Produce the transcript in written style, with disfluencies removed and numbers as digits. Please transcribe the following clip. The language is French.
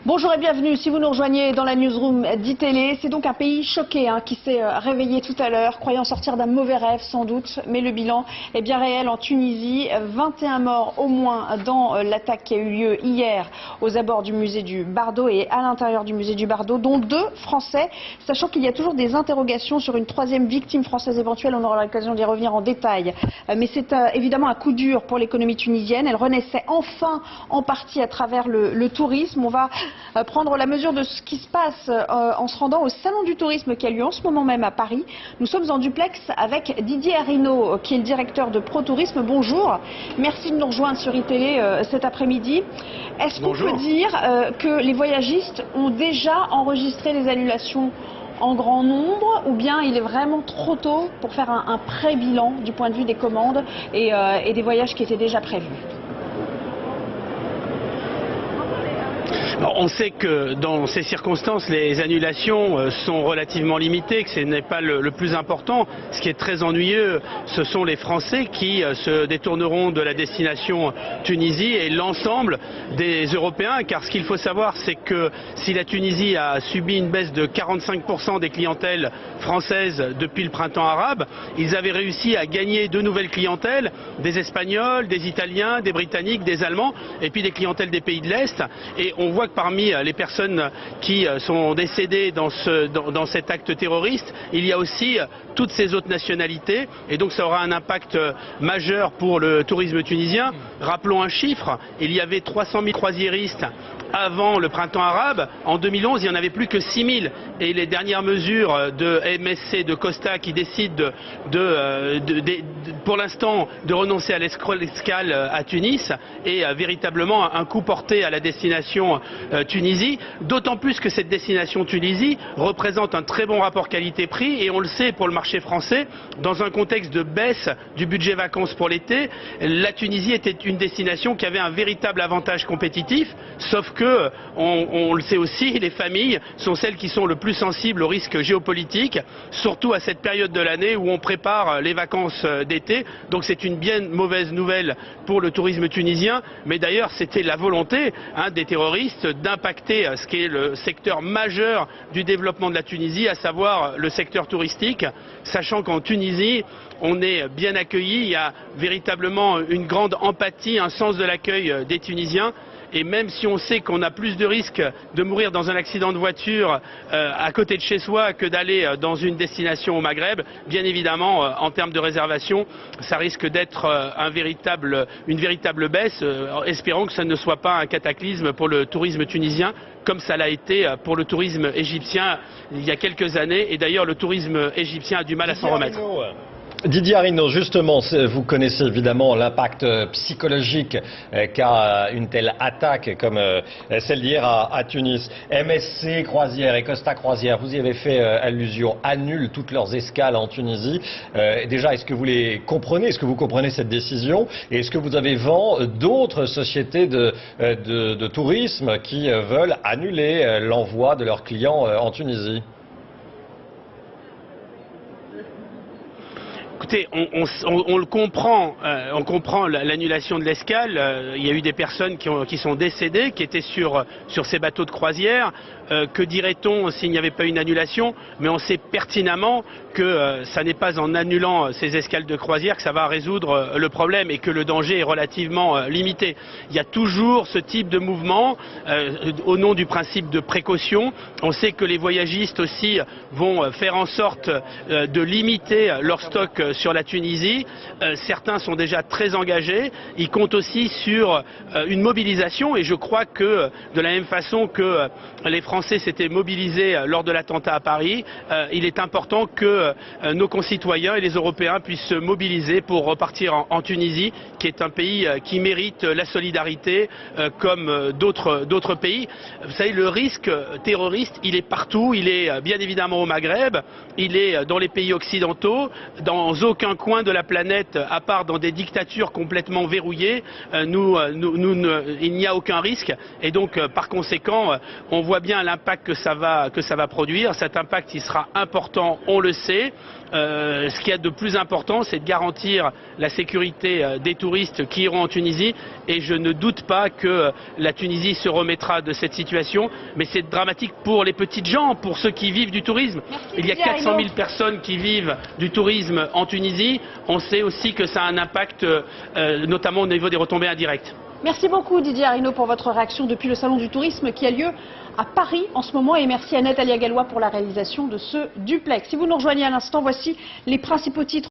Bonjour et bienvenue si vous nous rejoignez dans la newsroom d'ITélé. C'est donc un pays choqué qui s'est réveillé tout à l'heure, croyant sortir d'un mauvais rêve sans doute, mais le bilan est bien réel en Tunisie. 21 morts au moins dans l'attaque qui a eu lieu hier aux abords du musée du Bardo et à l'intérieur du musée du Bardo, dont 2 Français, sachant qu'il y a toujours des interrogations sur une 3e victime française éventuelle. On aura l'occasion d'y revenir en détail. Mais c'est évidemment un coup dur pour l'économie tunisienne. Elle renaissait enfin en partie à travers le tourisme. On va prendre la mesure de ce qui se passe en se rendant au salon du tourisme qui a lieu en ce moment même à Paris. Nous sommes en duplex avec Didier Arinaud qui est le directeur de ProTourisme. Bonjour, merci de nous rejoindre sur ITélé cet après-midi. Est-ce qu'on peut dire que les voyagistes ont déjà enregistré les annulations en grand nombre, ou bien il est vraiment trop tôt pour faire un pré-bilan du point de vue des commandes et des voyages qui étaient déjà prévus? On sait que dans ces circonstances, les annulations sont relativement limitées, que ce n'est pas le plus important. Ce qui est très ennuyeux, ce sont les Français qui se détourneront de la destination Tunisie et l'ensemble des Européens. Car ce qu'il faut savoir, c'est que si la Tunisie a subi une baisse de 45% des clientèles françaises depuis le printemps arabe, ils avaient réussi à gagner de nouvelles clientèles, des Espagnols, des Italiens, des Britanniques, des Allemands, et puis des clientèles des pays de l'Est. Et on voit que parmi les personnes qui sont décédées dans cet acte terroriste, il y a aussi toutes ces autres nationalités, et donc ça aura un impact majeur pour le tourisme tunisien. Rappelons un chiffre, il y avait 300 000 croisiéristes avant le printemps arabe. En 2011, il n'y en avait plus que 6 000. Et les dernières mesures de MSC, de Costa, qui décident pour l'instant de renoncer à l'escale à Tunis, est véritablement un coup porté à la destination Tunisie. D'autant plus que cette destination Tunisie représente un très bon rapport qualité-prix. Et on le sait pour le marché français, dans un contexte de baisse du budget vacances pour l'été, la Tunisie était une destination qui avait un véritable avantage compétitif, sauf que on le sait aussi, les familles sont celles qui sont le plus sensibles aux risques géopolitiques, surtout à cette période de l'année où on prépare les vacances d'été. Donc c'est une bien mauvaise nouvelle pour le tourisme tunisien, mais d'ailleurs c'était la volonté des terroristes d'impacter ce qui est le secteur majeur du développement de la Tunisie, à savoir le secteur touristique, sachant qu'en Tunisie on est bien accueillis, il y a véritablement une grande empathie, un sens de l'accueil des Tunisiens. Et même si on sait qu'on a plus de risques de mourir dans un accident de voiture à côté de chez soi que d'aller dans une destination au Maghreb, bien évidemment, en termes de réservation, ça risque d'être une véritable baisse. Espérons que ça ne soit pas un cataclysme pour le tourisme tunisien, comme ça l'a été pour le tourisme égyptien il y a quelques années. Et d'ailleurs, le tourisme égyptien a du mal à s'en remettre. Didier Arinaud, justement, vous connaissez évidemment l'impact psychologique qu'a une telle attaque comme celle d'hier à Tunis. MSC Croisière et Costa Croisière, vous y avez fait allusion, annulent toutes leurs escales en Tunisie. Déjà, est-ce que vous les comprenez? Est-ce que vous comprenez cette décision? Et est-ce que vous avez vent d'autres sociétés de tourisme qui veulent annuler l'envoi de leurs clients en Tunisie? Écoutez, on le comprend, on comprend l'annulation de l'escale. Il y a eu des personnes qui sont décédées, qui étaient sur ces bateaux de croisière. Que dirait-on s'il n'y avait pas une annulation? Mais on sait pertinemment que ça n'est pas en annulant ces escales de croisière que ça va résoudre le problème et que le danger est relativement limité. Il y a toujours ce type de mouvement au nom du principe de précaution. On sait que les voyagistes aussi vont faire en sorte de limiter leur stock sur la Tunisie. Certains sont déjà très engagés. Ils comptent aussi sur une mobilisation, et je crois que de la même façon que les Français s'étaient mobilisés lors de l'attentat à Paris, il est important que nos concitoyens et les Européens puissent se mobiliser pour repartir en Tunisie, qui est un pays qui mérite la solidarité comme d'autres pays. Vous savez, le risque terroriste, il est partout. Il est bien évidemment au Maghreb, il est dans les pays occidentaux, dans aucun coin de la planète, à part dans des dictatures complètement verrouillées, il n'y a aucun risque. Et donc, par conséquent, on voit bien l'impact que ça va produire. Cet impact, il sera important, on le sait. Ce qu'il y a de plus important, c'est de garantir la sécurité des touristes qui iront en Tunisie. Et je ne doute pas que la Tunisie se remettra de cette situation. Mais c'est dramatique pour les petites gens, pour ceux qui vivent du tourisme. Il y a 400 000 personnes qui vivent du tourisme en Tunisie. On sait aussi que ça a un impact, notamment au niveau des retombées indirectes. Merci beaucoup Didier Arinaud pour votre réaction depuis le Salon du Tourisme qui a lieu à Paris en ce moment. Et merci à Nathalie Gallois pour la réalisation de ce duplex. Si vous nous rejoignez à l'instant, voici les principaux titres.